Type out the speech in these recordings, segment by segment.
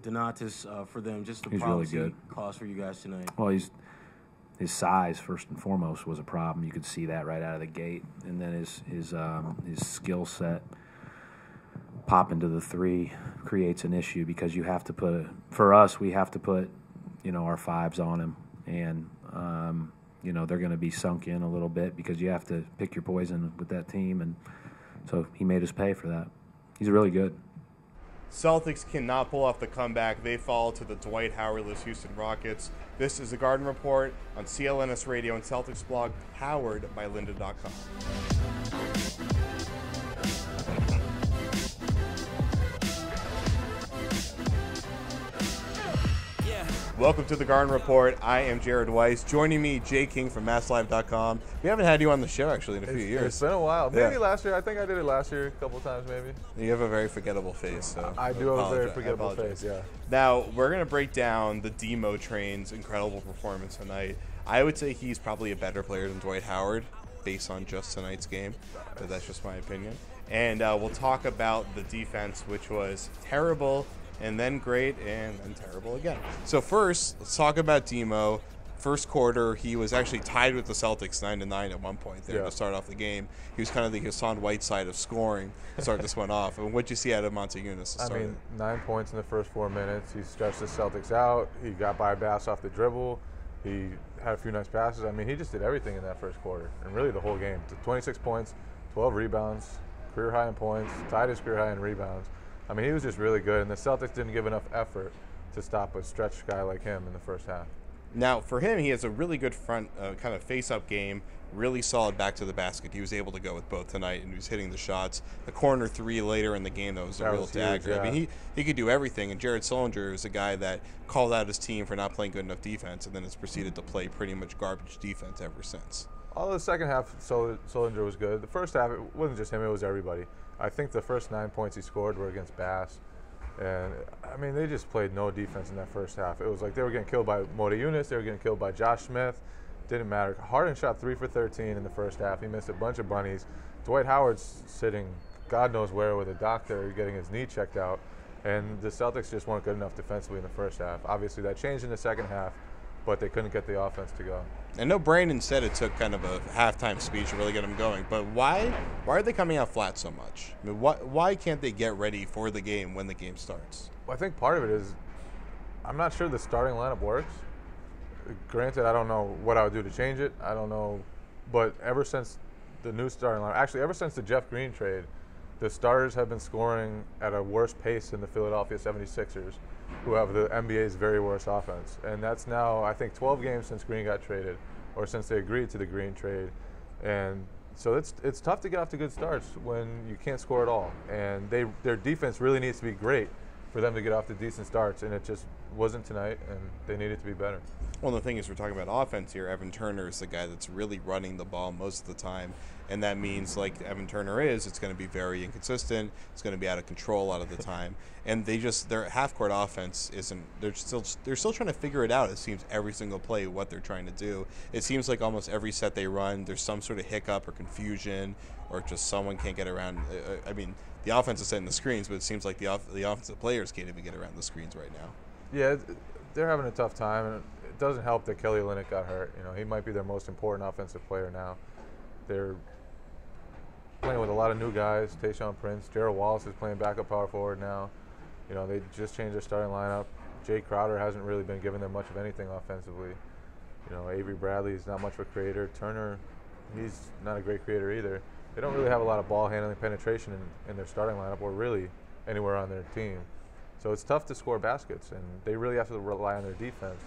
Donatis for them, just the He's promising really good. cause for you guys tonight. Well, his size first and foremost was a problem. You could see that right out of the gate, and then his skill set popping to the three creates an issue because you have to put for us we have to put our fives on him, and they're going to be sunk in a little bit because you have to pick your poison with that team, and so he made us pay for that. He's really good. Celtics cannot pull off the comeback. They fall to the Dwight Howard-less Houston Rockets. This is the Garden Report on CLNS Radio and Celtics blog, powered by lynda.com. Welcome to the Garden Report. I am Jared Weiss. Joining me, Jay King from MassLive.com. We haven't had you on the show, actually, in a few years. It's been a while. Maybe last year. I think I did it last year a couple times, maybe. You have a very forgettable face. So I do have a very forgettable face, yeah. Now, we're going to break down the Demo Train's incredible performance tonight. I would say he's probably a better player than Dwight Howard, based on just tonight's game. But that's just my opinion. And we'll talk about the defense, which was terrible, and then great, and then terrible again. So first, let's talk about Demo. First quarter, he was actually tied with the Celtics 9-9 at one point there to start off the game. He was kind of the Hassan Whiteside of scoring to start this one off. And what'd you see out of Montejunas to start? I mean, 9 points in the first 4 minutes. He stretched the Celtics out. He got by Bass off the dribble. He had a few nice passes. I mean, he just did everything in that first quarter, and really the whole game. 26 points, 12 rebounds, career high in points, tied his career high in rebounds. I mean, he was just really good, and the Celtics didn't give enough effort to stop a stretch guy like him in the first half. Now, for him, he has a really good front kind of face-up game, really solid back to the basket. He was able to go with both tonight, and he was hitting the shots. The corner three later in the game, that was a real dagger. Huge, yeah. I mean, he could do everything, and Jared Sullinger is a guy that called out his team for not playing good enough defense, and then has proceeded to play pretty much garbage defense ever since. All the second half, Sullinger was good. The first half, it wasn't just him, it was everybody. I think the first 9 points he scored were against Bass. And, I mean, they just played no defense in that first half. It was like they were getting killed by Montejunas, they were getting killed by Josh Smith. Didn't matter. Harden shot 3 for 13 in the first half. He missed a bunch of bunnies. Dwight Howard's sitting God knows where with a doctor getting his knee checked out. And the Celtics just weren't good enough defensively in the first half. Obviously, that changed in the second half, but they couldn't get the offense to go. I know Brandon said it took kind of a halftime speech to really get them going, but why are they coming out flat so much? I mean, why can't they get ready for the game when the game starts? Well, I think part of it is I'm not sure the starting lineup works. Granted, I don't know what I would do to change it. I don't know. But ever since the new starting lineup, actually ever since the Jeff Green trade, the starters have been scoring at a worse pace than the Philadelphia 76ers, who have the NBA's very worst offense. And that's now, I think, 12 games since Green got traded, or since they agreed to the Green trade. And so it's tough to get off to good starts when you can't score at all. And their defense really needs to be great for them to get off to decent starts, and it just wasn't tonight, and they needed to be better. Well, the thing is, we're talking about offense here. Evan Turner is the guy that's really running the ball most of the time, and that means, like Evan Turner is, it's going to be very inconsistent. It's going to be out of control a lot of the time, and their half-court offense isn't. They're still trying to figure it out. It seems every single play what they're trying to do. It seems like almost every set they run, there's some sort of hiccup or confusion, or just someone can't get around. I mean, the offense is setting the screens, but it seems like the offensive players can't even get around the screens right now. Yeah, they're having a tough time, and it doesn't help that Kelly Olynyk got hurt. You know, he might be their most important offensive player now. They're playing with a lot of new guys. Tayshaun Prince, Gerald Wallace is playing backup power forward now. You know, they just changed their starting lineup. Jay Crowder hasn't really been giving them much of anything offensively. You know, Avery Bradley is not much of a creator. Turner, he's not a great creator either. They don't really have a lot of ball handling penetration in their starting lineup, or really anywhere on their team. So it's tough to score baskets, and they really have to rely on their defense.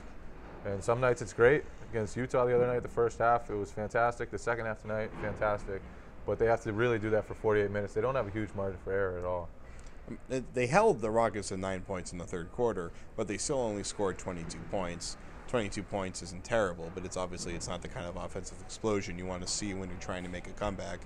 And some nights it's great. Against Utah the other night, the first half, it was fantastic. The second half tonight, fantastic. But they have to really do that for 48 minutes. They don't have a huge margin for error at all. They held the Rockets at 9 points in the third quarter, but they still only scored 22 points. 22 points isn't terrible, but it's not the kind of offensive explosion you want to see when you're trying to make a comeback.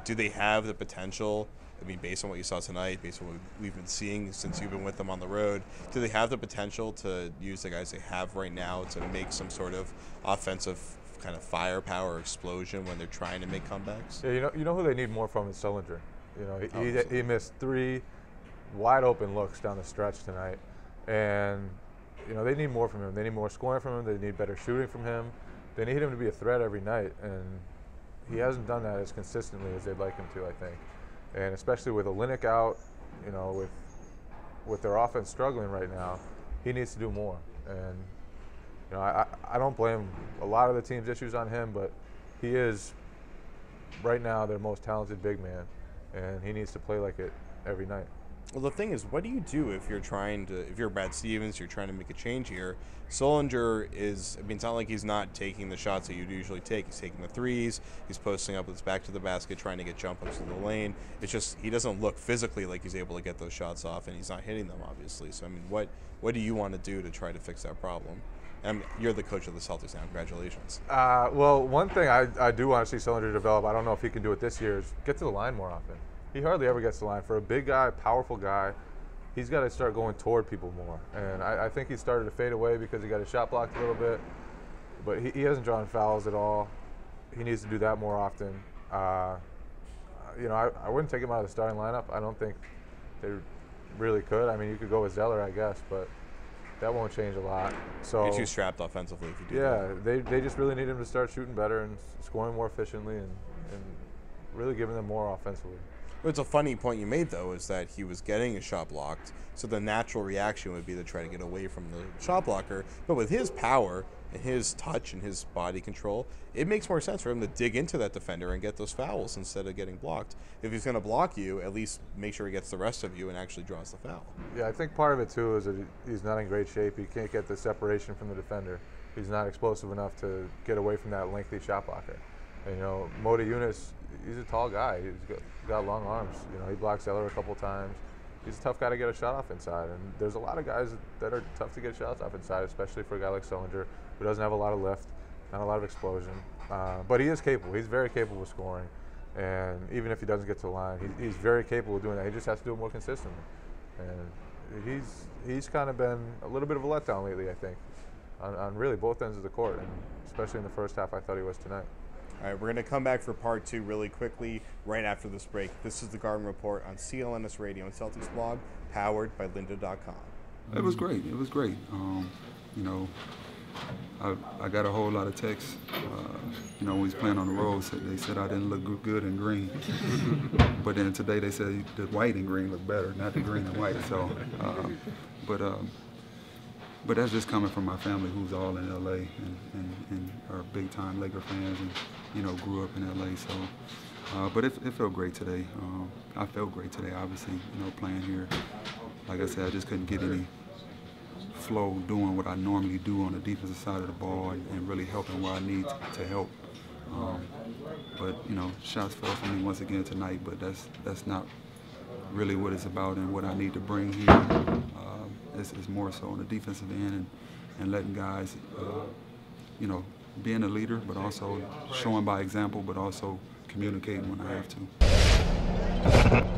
Do they have the potential? I mean, based on what you saw tonight, based on what we've been seeing since you've been with them on the road, do they have the potential to use the guys they have right now to make some sort of offensive kind of firepower explosion when they're trying to make comebacks? Yeah, you know who they need more from is Sullinger. You know, he missed 3 wide open looks down the stretch tonight, and you know they need more from him. They need more scoring from him. They need better shooting from him. They need him to be a threat every night, and he hasn't done that as consistently as they'd like him to, I think. And especially with Olynyk out, you know, with their offense struggling right now, he needs to do more. And you know, I don't blame a lot of the team's issues on him, but he is right now their most talented big man, and he needs to play like it every night. Well, the thing is, what do you do if you're Brad Stevens, you're trying to make a change here? Sullinger is, I mean, it's not like he's not taking the shots that you'd usually take. He's taking the threes. He's posting up with his back to the basket, trying to get jump ups to the lane. It's just he doesn't look physically like he's able to get those shots off, and he's not hitting them, obviously. So, I mean, what do you want to do to try to fix that problem? And you're the coach of the Celtics now. Congratulations. Well, one thing I do want to see Sullinger develop, I don't know if he can do it this year, is get to the line more often. He hardly ever gets to the line. For a big guy, powerful guy, he's got to start going toward people more. And I think he started to fade away because he got his shot blocked a little bit. But he hasn't drawn fouls at all. He needs to do that more often. You know, I wouldn't take him out of the starting lineup. I don't think they really could. I mean, you could go with Zeller, I guess, but that won't change a lot. So You're too strapped offensively if you do that. Yeah, they just really need him to start shooting better and scoring more efficiently and really giving them more offensively. It's a funny point you made, though, is that he was getting his shot blocked, so the natural reaction would be to try to get away from the shot blocker. But with his power and his touch and his body control, it makes more sense for him to dig into that defender and get those fouls instead of getting blocked. If he's going to block you, at least make sure he gets the rest of you and actually draws the foul. Yeah, I think part of it, too, is that he's not in great shape. He can't get the separation from the defender. He's not explosive enough to get away from that lengthy shot blocker. And, you know, Mota Yunus, he's a tall guy. He's got long arms. You know, he blocked Zeller a couple times. He's a tough guy to get a shot off inside. And there's a lot of guys that are tough to get shots off inside, especially for a guy like Sullinger, who doesn't have a lot of lift, not a lot of explosion. But he is capable. He's very capable of scoring. And even if he doesn't get to the line, he's very capable of doing that. He just has to do it more consistently. And he's kind of been a little bit of a letdown lately, I think, on really both ends of the court. And especially in the first half, I thought he was tonight. All right, we're going to come back for part 2 really quickly right after this break. This is the Garden Report on CLNS Radio and Celtics blog, powered by lynda.com. It was great. It was great. You know, I got a whole lot of texts. You know, when we was playing on the road, they said I didn't look good in green. But then today they said the white and green look better, not the green and white. So, but that's just coming from my family, who's all in LA and are big-time Laker fans, and you know, grew up in LA. So, but it felt great today. I felt great today, obviously. You know, playing here. Like I said, I just couldn't get any flow doing what I normally do on the defensive side of the ball and really helping where I need to help. But you know, shots fell for me once again tonight. But that's not really what it's about and what I need to bring here. It's more so on the defensive end and letting guys, you know, being a leader, but also showing by example, but also communicating when I have to.